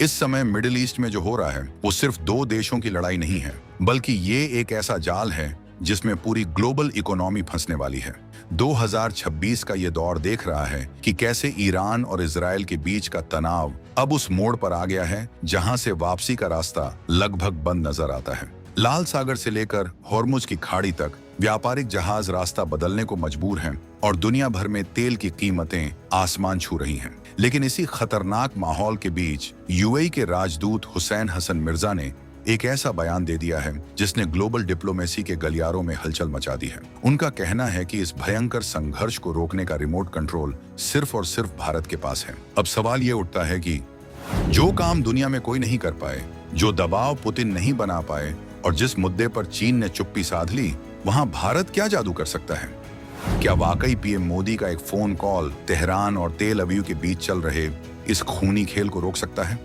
इस समय middle east में जो हो रहा है वो सिर्फ दो देशों की लड़ाई नहीं है, बल्कि ये एक ऐसा जाल है जिसमें पूरी ग्लोबल इकोनॉमी फंसने वाली है। 2026 का ये दौर देख रहा है कि कैसे ईरान और इजराइल के बीच का तनाव अब उस मोड़ पर आ गया है जहां से वापसी का रास्ता लगभग बंद नजर आता है। लाल सागर से लेकर होर्मुज की खाड़ी तक व्यापारिक जहाज रास्ता बदलने को मजबूर हैं और दुनिया भर में तेल की कीमतें आसमान छू रही हैं। लेकिन इसी खतरनाक माहौल के बीच यूएई के राजदूत हुसैन हसन मिर्जा ने एक ऐसा बयान दे दिया है जिसने ग्लोबल डिप्लोमेसी के गलियारों में हलचल मचा दी है। उनका कहना है कि इस भयंकर संघर्ष को रोकने का रिमोट कंट्रोल सिर्फ और सिर्फ भारत के पास है। अब सवाल ये उठता है कि जो काम दुनिया में कोई नहीं कर पाए, जो दबाव पुतिन नहीं बना पाए और जिस मुद्दे पर चीन ने चुप्पी साध ली, वहां भारत क्या जादू कर सकता है? क्या वाकई पीएम मोदी का एक फोन कॉल तेहरान और तेल अवीव के बीच चल रहे इस खूनी खेल को रोक सकता है?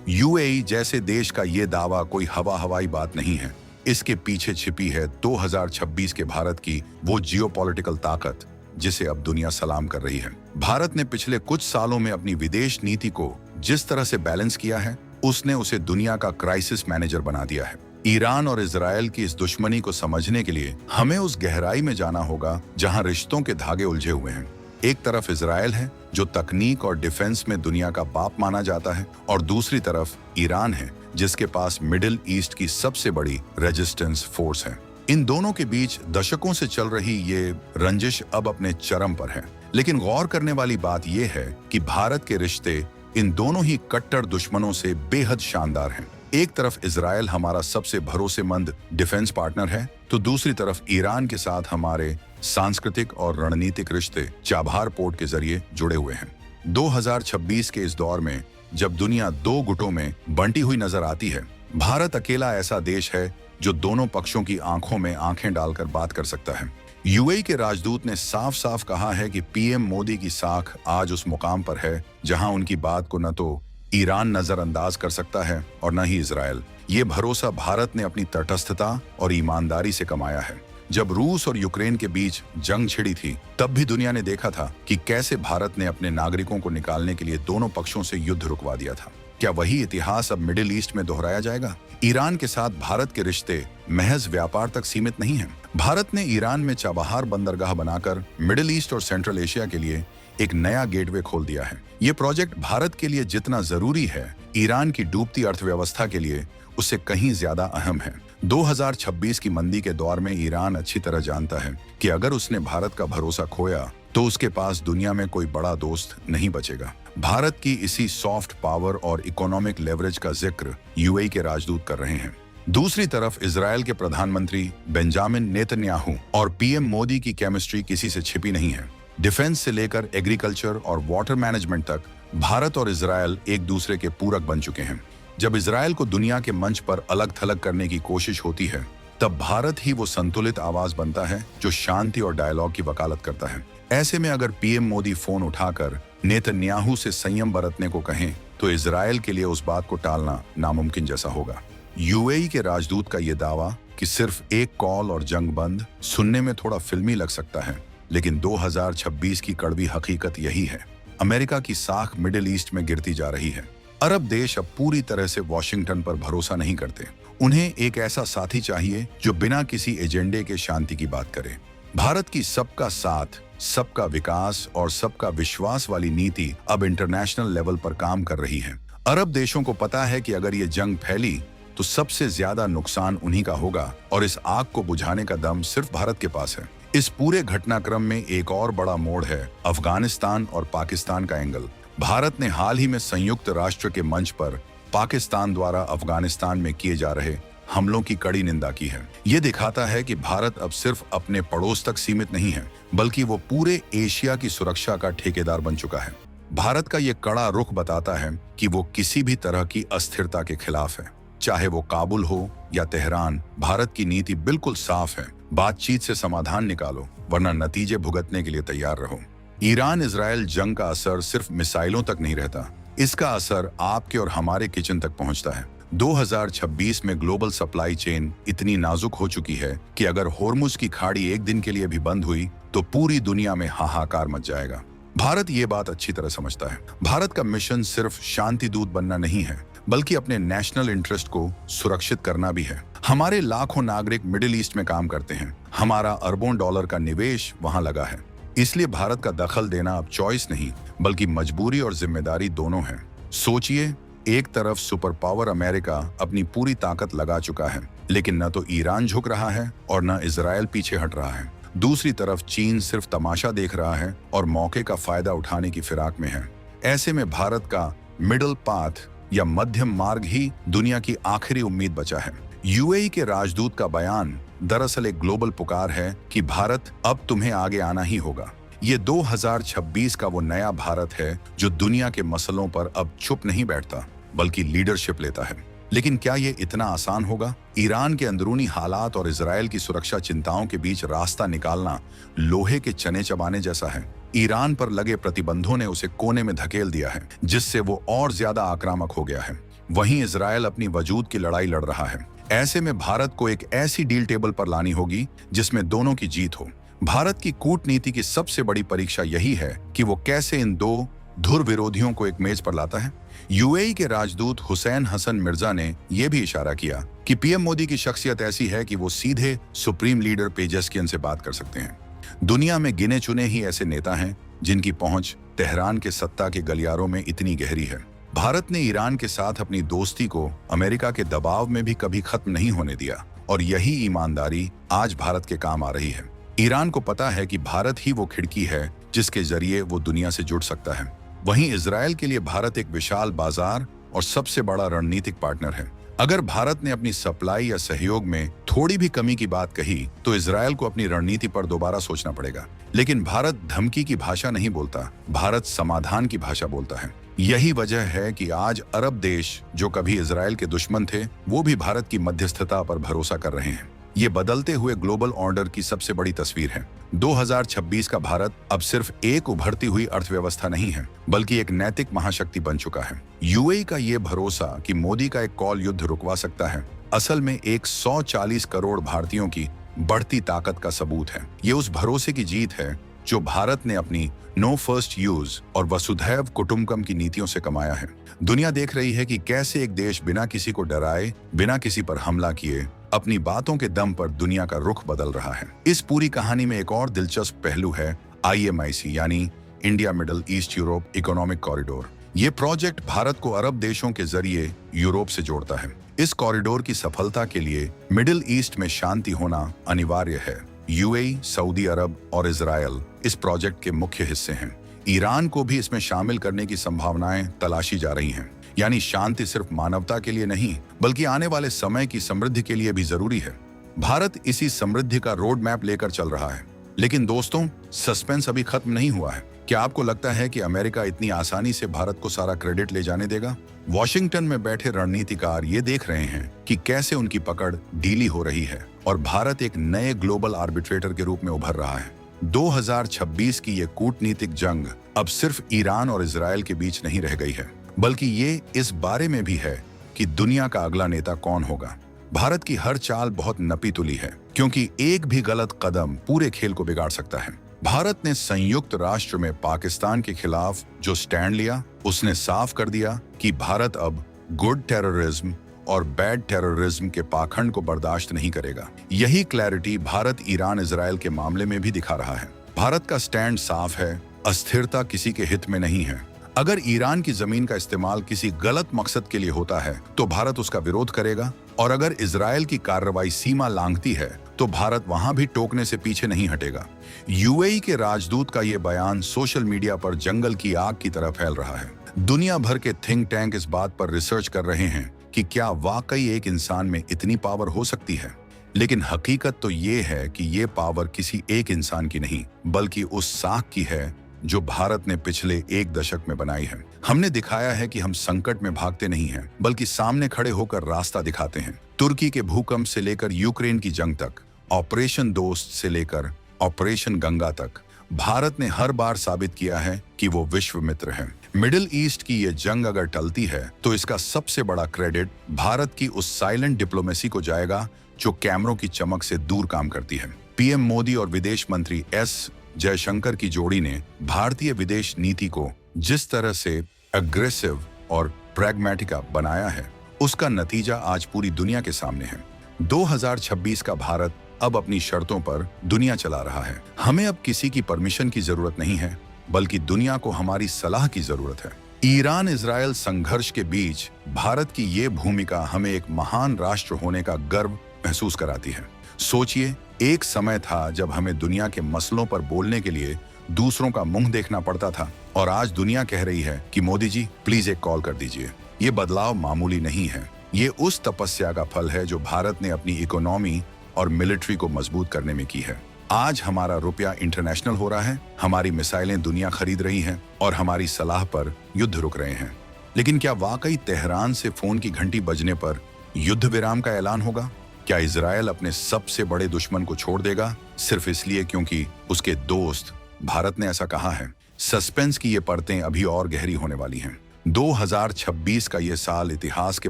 यूएई जैसे देश का ये दावा कोई हवाई बात नहीं है। इसके पीछे छिपी है 2026 के भारत की वो जियोपॉलिटिकल ताकत जिसे अब दुनिया सलाम कर रही है। भारत ने पिछले कुछ सालों में अपनी विदेश नीति को जिस तरह से बैलेंस किया है, उसने उसे दुनिया का क्राइसिस मैनेजर बना दिया है। ईरान और इजराइल की इस दुश्मनी को समझने के लिए हमें उस गहराई में जाना होगा जहां रिश्तों के धागे उलझे हुए हैं। एक तरफ इजराइल है जो तकनीक और डिफेंस में दुनिया का बाप माना जाता है, और दूसरी तरफ ईरान है जिसके पास मिडिल ईस्ट की सबसे बड़ी रेजिस्टेंस फोर्स है। इन दोनों के बीच दशकों से चल रही ये रंजिश अब अपने चरम पर है। लेकिन गौर करने वाली बात यह है कि भारत के रिश्ते इन दोनों ही कट्टर दुश्मनों से बेहद शानदार हैं। एक तरफ इजराइल हमारा सबसे भरोसेमंद डिफेंस पार्टनर है, तो दूसरी तरफ ईरान के साथ हमारे सांस्कृतिक और रणनीतिक रिश्ते चाबहार पोर्ट के जरिए जुड़े हुए हैं। 2026 के इस दौर में जब दुनिया दो गुटों में बंटी हुई नजर आती है, भारत अकेला ऐसा देश है जो दोनों पक्षों की आंखों में आंखें डालकर बात कर सकता है। यूएई के राजदूत ने साफ साफ कहा है कि पीएम मोदी की साख आज उस मुकाम पर है जहां उनकी बात को न तो ईरान नजरअंदाज कर सकता है और न ही इजराइल। ये भरोसा भारत ने अपनी तटस्थता और ईमानदारी से कमाया है। जब रूस और यूक्रेन के बीच जंग छिड़ी थी, तब भी दुनिया ने देखा था कि कैसे भारत ने अपने नागरिकों को निकालने के लिए दोनों पक्षों से युद्ध रुकवा दिया था। क्या वही इतिहास अब मिडिल ईस्ट में दोहराया जाएगा? ईरान के साथ भारत के रिश्ते महज व्यापार तक सीमित नहीं हैं। भारत ने ईरान में चाबहार बंदरगाह बनाकर मिडिल ईस्ट और सेंट्रल एशिया के लिए एक नया गेटवे खोल दिया है। ये प्रोजेक्ट भारत के लिए जितना जरूरी है, ईरान की डूबती अर्थव्यवस्था के लिए उससे कहीं ज्यादा अहम है। 2026 की मंदी के दौर में ईरान अच्छी तरह जानता है कि अगर उसने भारत का भरोसा खोया तो उसके पास दुनिया में कोई बड़ा दोस्त नहीं बचेगा। भारत की इसी सॉफ्ट पावर और इकोनॉमिक लेवरेज का जिक्र यूएई के राजदूत कर रहे हैं। दूसरी तरफ इजराइल के प्रधानमंत्री बेंजामिन नेतन्याहू और पीएम मोदी की केमिस्ट्री किसी से छिपी नहीं है। डिफेंस से लेकर एग्रीकल्चर और वाटर मैनेजमेंट तक भारत और इजराइल एक दूसरे के पूरक बन चुके हैं। जब इजराइल को दुनिया के मंच पर अलग थलग करने की कोशिश होती है, तब भारत ही वो संतुलित आवाज बनता है जो शांति और डायलॉग की वकालत करता है। ऐसे में अगर पीएम मोदी फोन उठाकर नेतन्याहू से संयम बरतने को कहें, तो इजराइल के लिए उस बात को टालना नामुमकिन जैसा होगा। यूएई के राजदूत का ये दावा कि सिर्फ एक कॉल और जंग बंद सुनने में थोड़ा फिल्मी लग सकता है, लेकिन 2026 की कड़वी हकीकत यही है। अमेरिका की साख मिडिल ईस्ट में गिरती जा रही है। अरब देश अब पूरी तरह से वॉशिंगटन पर भरोसा नहीं करते। उन्हें एक ऐसा साथी चाहिए जो बिना किसी एजेंडे के शांति की बात करे। भारत की सबका साथ, सबका विकास और सबका विश्वास वाली नीति अब इंटरनेशनल लेवल पर काम कर रही है। अरब देशों को पता है कि अगर ये जंग फैली तो सबसे ज्यादा नुकसान उन्हीं का होगा, और इस आग को बुझाने का दम सिर्फ भारत के पास है। इस पूरे घटनाक्रम में एक और बड़ा मोड़ है अफगानिस्तान और पाकिस्तान का एंगल। भारत ने हाल ही में संयुक्त राष्ट्र के मंच पर पाकिस्तान द्वारा अफगानिस्तान में किए जा रहे हमलों की कड़ी निंदा की है। ये दिखाता है कि भारत अब सिर्फ अपने पड़ोस तक सीमित नहीं है, बल्कि वो पूरे एशिया की सुरक्षा का ठेकेदार बन चुका है। भारत का ये कड़ा रुख बताता है कि वो किसी भी तरह की अस्थिरता के खिलाफ है। चाहे वो काबुल हो या तेहरान, भारत की नीति बिल्कुल साफ है। बातचीत से समाधान निकालो, वरना नतीजे भुगतने के लिए तैयार रहो। ईरान इजराइल जंग का असर सिर्फ मिसाइलों तक नहीं रहता, इसका असर आपके और हमारे किचन तक पहुंचता है। 2026 में ग्लोबल सप्लाई चेन इतनी नाजुक हो चुकी है कि अगर होर्मुज की खाड़ी एक दिन के लिए भी बंद हुई तो पूरी दुनिया में हाहाकार मच जाएगा। भारत ये बात अच्छी तरह समझता है। भारत का मिशन सिर्फ शांति दूत बनना नहीं है, बल्कि अपने नेशनल इंटरेस्ट को सुरक्षित करना भी है। हमारे लाखों नागरिक मिडिल ईस्ट में काम करते हैं, हमारा अरबों डॉलर का निवेश वहां लगा है। इसलिए भारत का दखल देना अब चॉइस नहीं बल्कि मजबूरी और जिम्मेदारी दोनों है। सोचिए, एक तरफ सुपर पावर अमेरिका अपनी पूरी ताकत लगा चुका है, लेकिन न तो ईरान झुक रहा है और न इजराइल पीछे हट रहा है। दूसरी तरफ चीन सिर्फ तमाशा देख रहा है और मौके का फायदा उठाने की फिराक में है। ऐसे में भारत का मिडिल पाथ या मध्यम मार्ग ही दुनिया की आखिरी उम्मीद बचा है। यूएई के राजदूत का बयान दरअसल एक ग्लोबल पुकार है कि भारत, अब तुम्हें आगे आना ही होगा। ये 2026 का वो नया भारत है जो दुनिया के मसलों पर अब चुप नहीं बैठता बल्कि लीडरशिप लेता है। लेकिन क्या ये इतना आसान होगा? ईरान के अंदरूनी हालात और इजराइल की सुरक्षा चिंताओं के बीच रास्ता निकालना लोहे के चने चबाने जैसा है। ईरान पर लगे प्रतिबंधों ने उसे कोने में धकेल दिया है, जिससे वो और ज्यादा आक्रामक हो गया है। वहीं इजराइल अपनी वजूद की लड़ाई लड़ रहा है। ऐसे में भारत को एक ऐसी डील टेबल पर लानी होगी जिसमें दोनों की जीत हो। भारत की कूटनीति की सबसे बड़ी परीक्षा यही है कि वो कैसे इन दो धुर विरोधियों को एक मेज पर लाता है। यूएई के राजदूत हुसैन हसन मिर्जा ने यह भी इशारा किया कि पीएम मोदी की शख्सियत ऐसी है कि वो सीधे सुप्रीम लीडर पेजेस्कियन से बात कर सकते हैं। दुनिया में गिने चुने ही ऐसे नेता हैं जिनकी पहुंच तेहरान के सत्ता के गलियारों में इतनी गहरी है। भारत ने ईरान के साथ अपनी दोस्ती को अमेरिका के दबाव में भी कभी खत्म नहीं होने दिया और यही ईमानदारी आज भारत के काम आ रही है। ईरान को पता है कि भारत ही वो खिड़की है जिसके जरिए वो दुनिया से जुड़ सकता है। वहीं इजराइल के लिए भारत एक विशाल बाजार और सबसे बड़ा रणनीतिक पार्टनर है। अगर भारत ने अपनी सप्लाई या सहयोग में थोड़ी भी कमी की बात कही तो इजराइल को अपनी रणनीति पर दोबारा सोचना पड़ेगा। लेकिन भारत धमकी की भाषा नहीं बोलता, भारत समाधान की भाषा बोलता है। यही वजह है कि आज अरब देश जो कभी इजराइल के दुश्मन थे, वो भी भारत की मध्यस्थता पर भरोसा कर रहे हैं। ये बदलते हुए ग्लोबल ऑर्डर की सबसे बड़ी तस्वीर है। 2026 का भारत अब सिर्फ एक उभरती हुई अर्थव्यवस्था नहीं है, बल्कि एक नैतिक महाशक्ति बन चुका है। यूएई का ये भरोसा कि मोदी का एक कॉल युद्ध रुकवा सकता है, असल में 140 करोड़ भारतीयों की बढ़ती ताकत का सबूत है। ये उस भरोसे की जीत है जो भारत ने अपनी नो फर्स्ट यूज और वसुधैव कुटुंबकम की नीतियों से कमाया है। दुनिया देख रही है कि कैसे एक देश बिना किसी को डराए, बिना किसी पर हमला किए, अपनी बातों के दम पर दुनिया का रुख बदल रहा है। इस पूरी कहानी में एक और दिलचस्प पहलू है IMIC यानी India middle east Europe economic corridor. ये प्रोजेक्ट भारत को अरब देशों के जरिए यूरोप से जोड़ता है। इस कॉरिडोर की सफलता के लिए मिडिल ईस्ट में शांति होना अनिवार्य है। यूएई, सऊदी अरब और इजराइल इस प्रोजेक्ट के मुख्य हिस्से हैं। ईरान को भी इसमें शामिल करने की संभावनाएं तलाशी जा रही हैं। यानी शांति सिर्फ मानवता के लिए नहीं बल्कि आने वाले समय की समृद्धि के लिए भी जरूरी है। भारत इसी समृद्धि का रोड मैप लेकर चल रहा है। लेकिन दोस्तों, सस्पेंस अभी खत्म नहीं हुआ है। क्या आपको लगता है कि अमेरिका इतनी आसानी से भारत को सारा क्रेडिट ले जाने देगा? वॉशिंगटन में बैठे रणनीतिकार ये देख रहे हैं कि कैसे उनकी पकड़ ढीली हो रही है और भारत एक नए ग्लोबल आर्बिट्रेटर के रूप में उभर रहा है। 2026 की ये कूटनीतिक जंग अब सिर्फ ईरान और इजराइल के बीच नहीं रह गई है, बल्कि ये इस बारे में भी है कि दुनिया का अगला नेता कौन होगा। भारत की हर चाल बहुत नपी तुली है, क्योंकि एक भी गलत कदम पूरे खेल को बिगाड़ सकता है। भारत ने संयुक्त राष्ट्र में पाकिस्तान के खिलाफ जो स्टैंड लिया, उसने साफ कर दिया कि भारत अब गुड टेररिज्म और बैड टेररिज्म के पाखंड को बर्दाश्त नहीं करेगा। यही क्लैरिटी भारत ईरान इजराइल के मामले में भी दिखा रहा है। भारत का स्टैंड साफ है, अस्थिरता किसी के हित में नहीं है। अगर ईरान की जमीन का इस्तेमाल किसी गलत मकसद के लिए होता है तो भारत उसका विरोध करेगा, और अगर इजराइल की कार्रवाई सीमा लांघती है तो भारत वहां भी टोकने से पीछे नहीं हटेगा। यूएई के राजदूत का यह बयान सोशल मीडिया पर जंगल की आग की तरह फैल रहा है। दुनिया भर के थिंक टैंक इस बात पर रिसर्च कर रहे हैं कि क्या वाकई एक इंसान में इतनी पावर हो सकती है। लेकिन हकीकत तो ये है कि ये पावर किसी एक इंसान की नहीं बल्कि उस साख की है जो भारत ने पिछले एक दशक में बनाई है। हमने दिखाया है कि हम संकट में भागते नहीं हैं बल्कि सामने खड़े होकर रास्ता दिखाते हैं। तुर्की के भूकंप से लेकर यूक्रेन की जंग तक, ऑपरेशन दोस्त से लेकर ऑपरेशन गंगा तक, भारत ने हर बार साबित किया है कि वो विश्व मित्र है। मिडिल ईस्ट की ये जंग अगर टलती है तो इसका सबसे बड़ा क्रेडिट भारत की उस साइलेंट डिप्लोमेसी को जाएगा जो कैमरों की चमक से दूर काम करती है। पीएम मोदी और विदेश मंत्री एस जयशंकर की जोड़ी ने भारतीय विदेश नीति को जिस तरह से अग्रेसिव और प्रैग्मेटिका बनाया है, उसका नतीजा आज पूरी दुनिया के सामने है। 2026 का भारत अब अपनी शर्तों पर दुनिया चला रहा है। हमें अब किसी की परमिशन की जरूरत नहीं है, बल्कि दुनिया को हमारी सलाह की जरूरत है। ईरान इजराइल संघर्ष के बीच भारत की ये भूमिका हमें एक महान राष्ट्र होने का गर्व महसूस कराती है। सोचिए, एक समय था जब हमें दुनिया के मसलों पर बोलने के लिए दूसरों का मुंह देखना पड़ता था, और आज दुनिया कह रही है कि मोदी जी प्लीज एक कॉल कर दीजिए। ये बदलाव मामूली नहीं है, ये उस तपस्या का फल है जो भारत ने अपनी इकोनॉमी और मिलिट्री को मजबूत करने में की है। आज हमारा रुपया इंटरनेशनल हो रहा है, हमारी मिसाइलें दुनिया खरीद रही हैं और हमारी सलाह पर युद्ध रुक रहे हैं। लेकिन क्या वाकई तेहरान से फोन की घंटी बजने पर युद्ध विराम का ऐलान होगा? क्या इजरायल अपने सबसे बड़े दुश्मन को छोड़ देगा सिर्फ इसलिए क्योंकि उसके दोस्त भारत ने ऐसा कहा है? सस्पेंस की ये परतें अभी और गहरी होने वाली हैं। 2026 का ये साल इतिहास के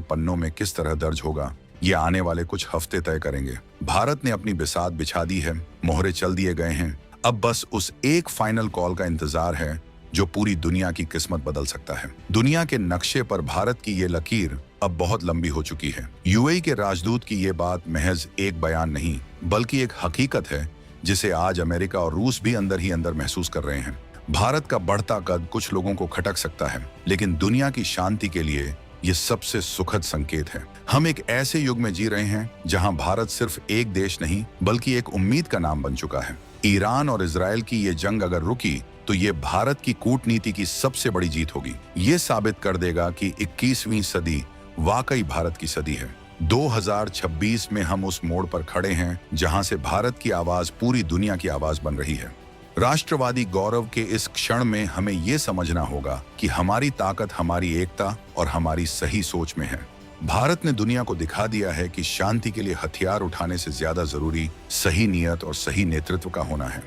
पन्नों में किस तरह दर्ज होगा, ये आने वाले कुछ हफ्ते तय करेंगे। भारत ने अपनी बिसात बिछा दी है, मोहरे चल दिए गए हैं। अब बस उस एक फाइनल कॉल का इंतजार है जो पूरी दुनिया की किस्मत बदल सकता है। दुनिया के नक्शे पर भारत की ये लकीर अब बहुत लंबी हो चुकी है। यूएई के राजदूत की ये बात महज एक बयान नहीं, बल्कि एक हकीकत है जिसे आज अमेरिका और रूस भी अंदर ही अंदर महसूस कर रहे हैं। भारत का बढ़ता कद कुछ लोगों को खटक सकता है, लेकिन दुनिया की शांति के लिए ये सबसे सुखद संकेत है। हम एक ऐसे युग में जी रहे हैं जहां भारत सिर्फ एक देश नहीं, बल्कि एक उम्मीद का नाम बन चुका है। ईरान और इजराइल की ये जंग अगर रुकी तो ये भारत की कूटनीति की सबसे बड़ी जीत होगी। ये साबित कर देगा कि 21वीं सदी वाकई भारत की सदी है। 2026 में हम उस मोड़ पर खड़े हैं जहां से भारत की आवाज पूरी दुनिया की आवाज बन रही है। राष्ट्रवादी गौरव के इस क्षण में हमें ये समझना होगा कि हमारी ताकत हमारी एकता और हमारी सही सोच में है। भारत ने दुनिया को दिखा दिया है कि शांति के लिए हथियार उठाने से ज्यादा जरूरी सही नियत और सही नेतृत्व का होना है।